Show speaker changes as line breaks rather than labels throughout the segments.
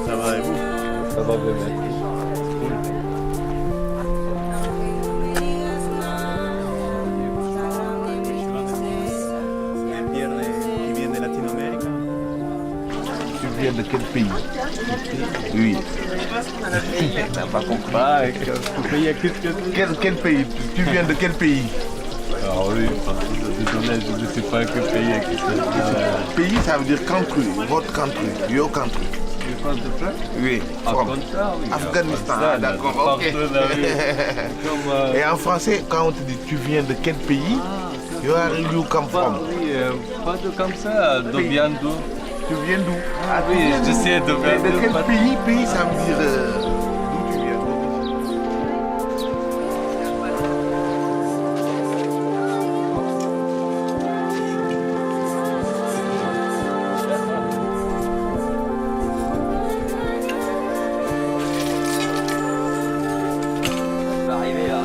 Ça va et vous?
Ça va bien, merci.
Tu viens de quel pays? Oui.
T'as pas compris.
Quel pays? Tu viens de quel pays?
Alors oui, désolé, je ne sais pas quel pays est ça.
Pays, ça veut dire country, votre country, your country.
Tu parles de ça?
Oui,
Ah,
from
comme ça, oui.
Afghanistan.
Ça,
Ah, d'accord, ok.
partout, là, oui. Comme,
Et en français, quand on te dit tu viens de quel pays, you come from.
oui, pas de comme ça, de bien d'où.
Tu viens d'où?
Ah oui, je sais de bien
De quel
d'où.
pays? Pays, ça veut dire d'où tu viens.
va arriver là.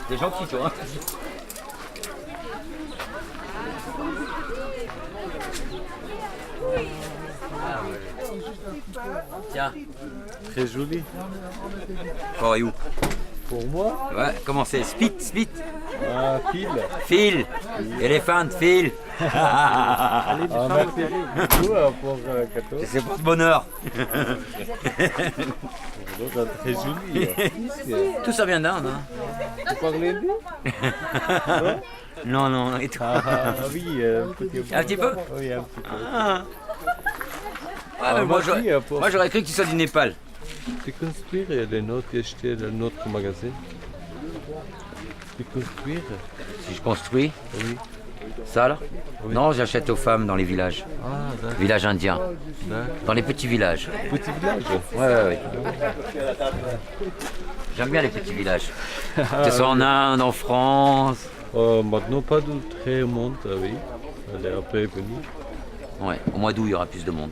Des gentils, toi. Hein. Tiens,
Très joli.
for you.
Pour moi,
Ouais, comment c'est? Spit.
un fil.
Phil. Éléphant, Phil.
Ah, merci beaucoup pour le gâteau.
C'est pour le bonheur.
Donc, très joli.
Tout ça vient d'Inde. Hein.
Vous parlez lui?
Non, et toi?
Ah oui, un petit peu.
Un petit peu?
Oui, un petit peu.
Ah. Ah, mais moi, j'aurais cru que tu sois du Népal.
Tu construire les notes et acheter dans notre magasin. Tu construire?
Si je construis,
Oui.
ça là?
Oui.
Non, j'achète aux femmes dans les villages.
Ah, d'accord.
Villages indiens. Dans les petits villages.
Petit village.
Ouais. J'aime bien les petits villages. Que ce soit en Inde, en France.
Maintenant, pas de très monde, oui. Elle est un peu venue.
Ouais, au mois d'août, il y aura plus de monde.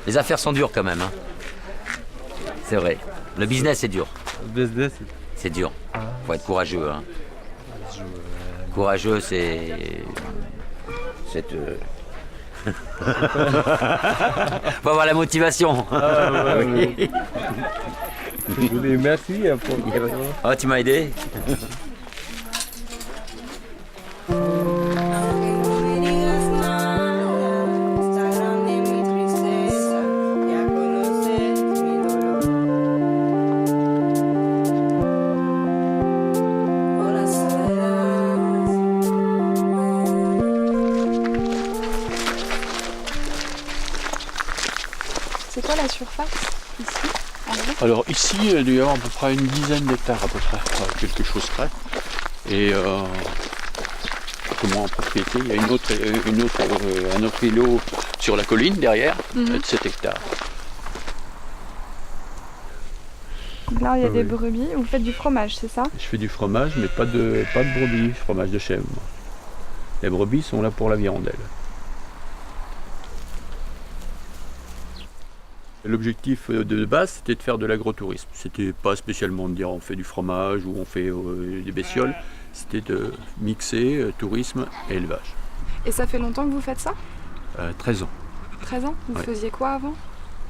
Les affaires sont dures quand même. Hein. C'est vrai. Le business, c'est dur.
Business.
C'est dur. Faut être courageux. Hein. Courageux, c'est. Faut avoir la motivation.
Oui. Je voulais merci pour.
Oh, tu m'as aidé.
C'est quoi la surface ici en gros?
Alors ici, il doit y avoir à peu près une dizaine d'hectares à peu près, quelque chose près. Et comment en propriété, il y a un autre îlot sur la colline derrière, de 7 hectares.
Donc là, il y a
Ah
des
oui.
brebis. Vous faites du fromage, c'est ça?
Je fais du fromage, mais pas de brebis, fromage de chèvre. Les brebis sont là pour la viande, elles. L'objectif de base, c'était de faire de l'agrotourisme. C'était pas spécialement de dire on fait du fromage ou on fait des bestioles. C'était de mixer tourisme et élevage.
Et ça fait longtemps que vous faites ça?
13 ans.
13 ans? Vous
Ouais.
faisiez quoi avant?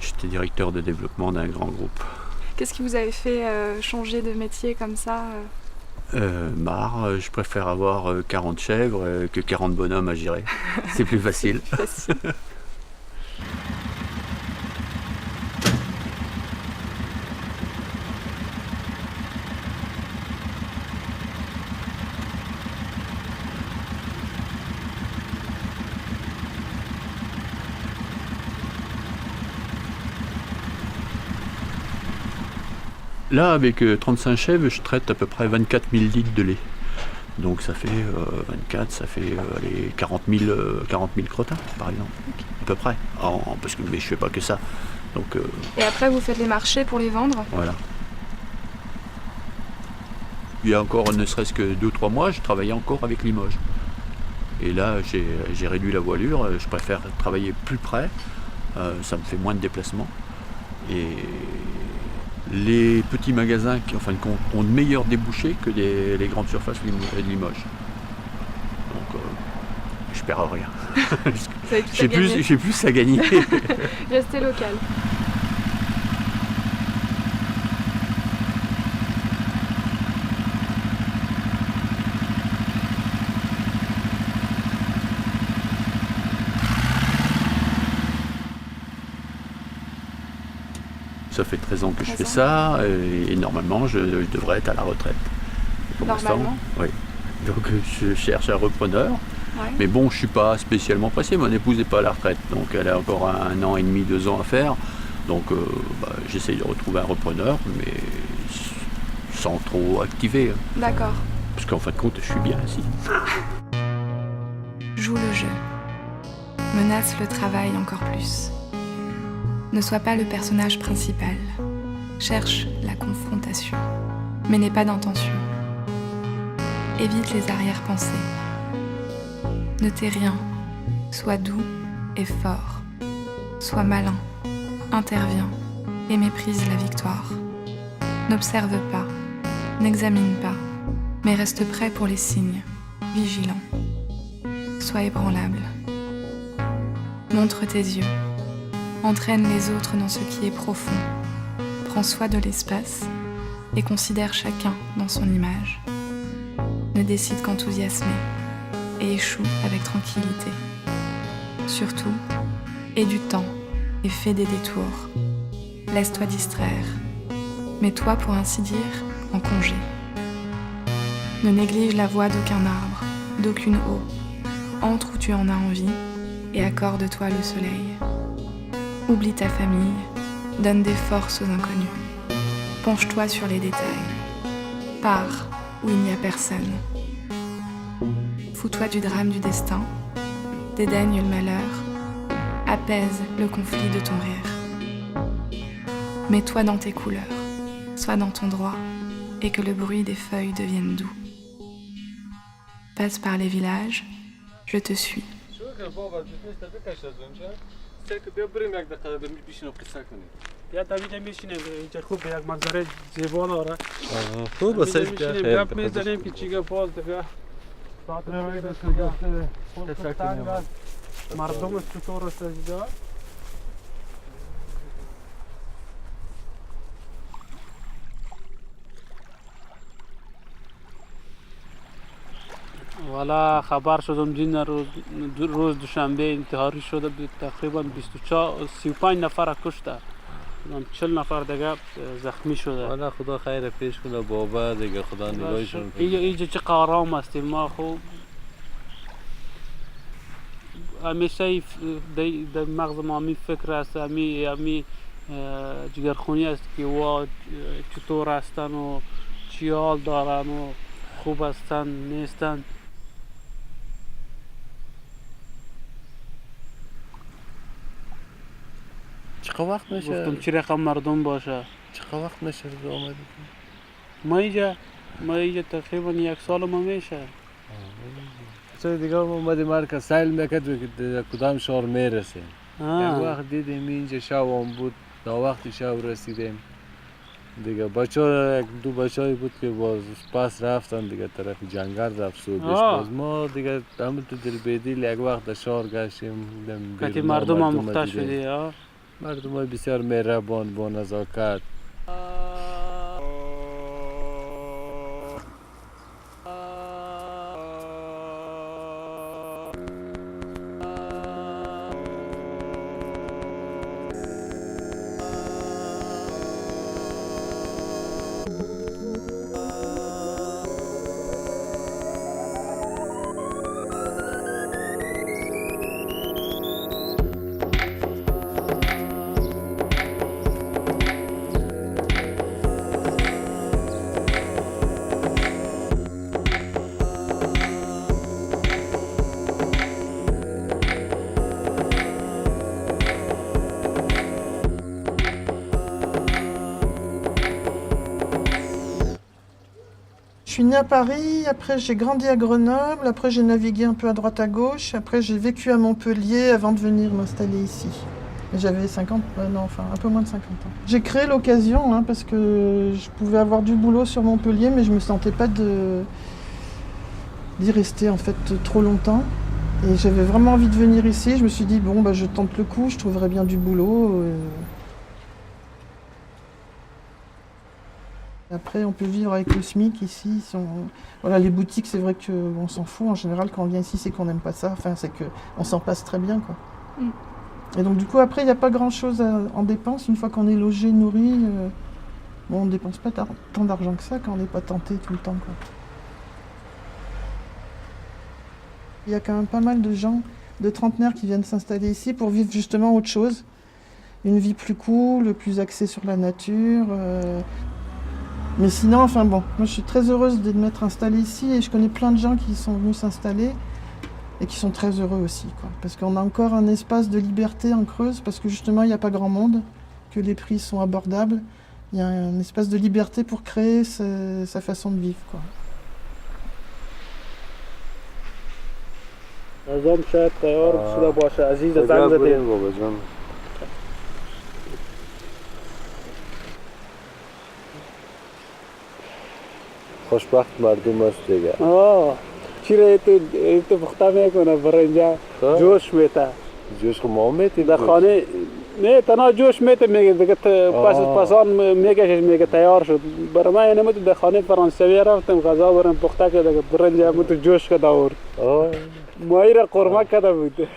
J'étais directeur de développement d'un grand groupe.
Qu'est-ce qui vous avait fait changer de métier comme ça
Marre, je préfère avoir 40 chèvres que 40 bonhommes à gérer. C'est plus facile.
Facile.
Là, avec 35 chèvres, je traite à peu près 24 000 litres de lait. Donc ça fait 24, ça fait les 40 000 crottins, par exemple, à peu près. Parce que mais je fais pas que ça. Donc
Et après, vous faites les marchés pour les vendre?
voilà. Il y a encore ne serait-ce que 2 ou 3 mois, je travaillais encore avec Limoges. Et là, j'ai réduit la voilure, je préfère travailler plus près, ça me fait moins de déplacements. Et les petits magasins qui, en fin de compte, ont de meilleurs débouchés que les grandes surfaces de Limoges. Donc, je perds rien.
Vous avez tout à gagner.
J'ai plus à gagner.
Restez local.
Ça fait 13 ans que je fais ça et normalement je devrais être à la retraite. Pour
Normalement?
Oui. Donc je cherche un repreneur.
Ouais.
Mais bon, je suis pas spécialement pressé. Mon épouse n'est pas à la retraite, donc elle a encore 1 an et demi, 2 ans à faire. Donc j'essaye de retrouver un repreneur, mais sans trop activer.
D'accord.
Parce qu'en fin de compte, je suis bien ici.
Joue le jeu. Menace le travail encore plus. Ne sois pas le personnage principal. Cherche la confrontation, mais n'aie pas d'intention. Évite les arrière-pensées. Ne tais rien. Sois doux et fort. Sois malin. Interviens et méprise la victoire. N'observe pas. N'examine pas. Mais reste prêt pour les signes. Vigilant. Sois ébranlable. Montre tes yeux. Entraîne les autres dans ce qui est profond. Prends soin de l'espace et considère chacun dans son image. Ne décide qu'enthousiasmer et échoue avec tranquillité. Surtout, aie du temps et fais des détours. Laisse-toi distraire. Mets-toi, pour ainsi dire, en congé. Ne néglige la voix d'aucun arbre, d'aucune eau. Entre où tu en as envie et accorde-toi le soleil. Oublie ta famille, donne des forces aux inconnus. Penche-toi sur les détails. Pars où il n'y a personne. Fous-toi du drame du destin. Dédaigne le malheur. Apaise le conflit de ton rire. Mets-toi dans tes couleurs. Sois dans ton droit et que le bruit des feuilles devienne doux. Passe par les villages, je te suis.
یا دویده میشینیم اینجا خوب یک منظره زیبا داره
خوب
میشینیم
خیلی
گپ میزنیم که چیگه باز دیگه ساعت مردم چطور است اینجا والا خبر شدم دین روز دوشنبه انتحاری شده تقریبا 35 نفر کشته 40 نفر دیگه زخمی شده
حالا خدا خیر پیش کنه بابا دیگه خدا نگاهشون کنه
اینجا چه قارام هستیم ما خوب همیشه در مغز ما می فکر است همی جگرخونی است که وا چطور هستن و چی حال دارن و خوب هستن نیستن
چقدر وقت میشه؟
گفتم چی رقم مردم باشه
چقدر وقت میشه رو آمدی؟
ما اینجا تقریبا 1 سال ما میشه
چه دیگه ما اومدیم مرکز سیل میکرد که کدام شهر میرسیم یک وقت دیدیم اینجا شب بود تا وقتی شب رسیدیم دیگه یک دو بچه‌ای بود که باز پس رفتن دیگه طرف جنگل رفت سودش باز ما دیگه همون تو دل بدیل یک وقت در شهر گشتیم
کتی مردم هم مختار شدی
مردم های بسیار مهربان با نزاکت
suis née à Paris, après j'ai grandi à Grenoble, après j'ai navigué un peu à droite à gauche, après j'ai vécu à Montpellier avant de venir m'installer ici. J'avais 50, un peu moins de 50 ans. J'ai créé l'occasion parce que je pouvais avoir du boulot sur Montpellier, mais je me sentais pas d'y rester en fait trop longtemps. Et j'avais vraiment envie de venir ici. Je me suis dit bon je tente le coup, je trouverai bien du boulot. Après, on peut vivre avec le SMIC ici. Voilà, les boutiques, c'est vrai qu'on s'en fout. En général, quand on vient ici, c'est qu'on n'aime pas ça. Enfin, c'est qu'on s'en passe très bien, quoi. Et donc, du coup, après, il n'y a pas grand-chose en dépenses. Une fois qu'on est logé, nourri, on ne dépense pas tant d'argent que ça quand on n'est pas tenté tout le temps, quoi. Il y a quand même pas mal de gens, de trentenaires qui viennent s'installer ici pour vivre justement autre chose. Une vie plus cool, plus axée sur la nature. Mais sinon, moi je suis très heureuse de m'être installée ici et je connais plein de gens qui sont venus s'installer et qui sont très heureux aussi, quoi. Parce qu'on a encore un espace de liberté en Creuse, parce que justement il n'y a pas grand monde, que les prix sont abordables. Il y a un espace de liberté pour créer sa façon de vivre, quoi.
غذام شاید تیار شده باشه. عزیز زنگ زدیم.
بابا جان. خوشبخت مردم است دیگه.
چی را تو پخته میکنه برنجا جوش میته.
جوش خو ما میتیم
در خانه نه تنها جوش میته میگه دیگه پس آن میگه تیار شد. برای من نمیتونم در خانه فرانسوی رفتم غذا برام پخته کرده برنجا تو جوش کرده آورد. ماهی را قرمه کرده بود.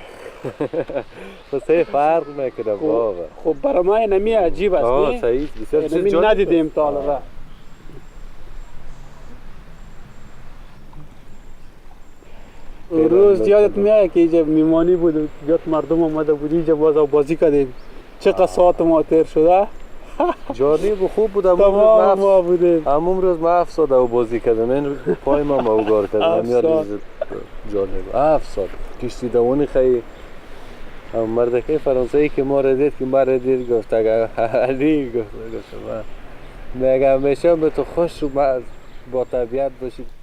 خب فرق میکنه واقعا.
خب برای من نمی عجیب است.
صحیح بسیار
نمی ندیدیم تا حالا. روز یادت میاد که اینجا میمانی بود، یاد مردم آمده بود اینجا بازی کردیم. چقدر ساعت ما تیر شده.
جالب خوب بود.
تمام ما بودیم.
همون روز ما 7 ساعت بازی کردم. این پای ما موگار کردم. جالب 7 ساعت کشتی دوانی خیلی مردکه فرانسوی که ما را دید که ما را دید گفت اگر علی گفت میگم همیشه به تو خوش با طبیعت باشید.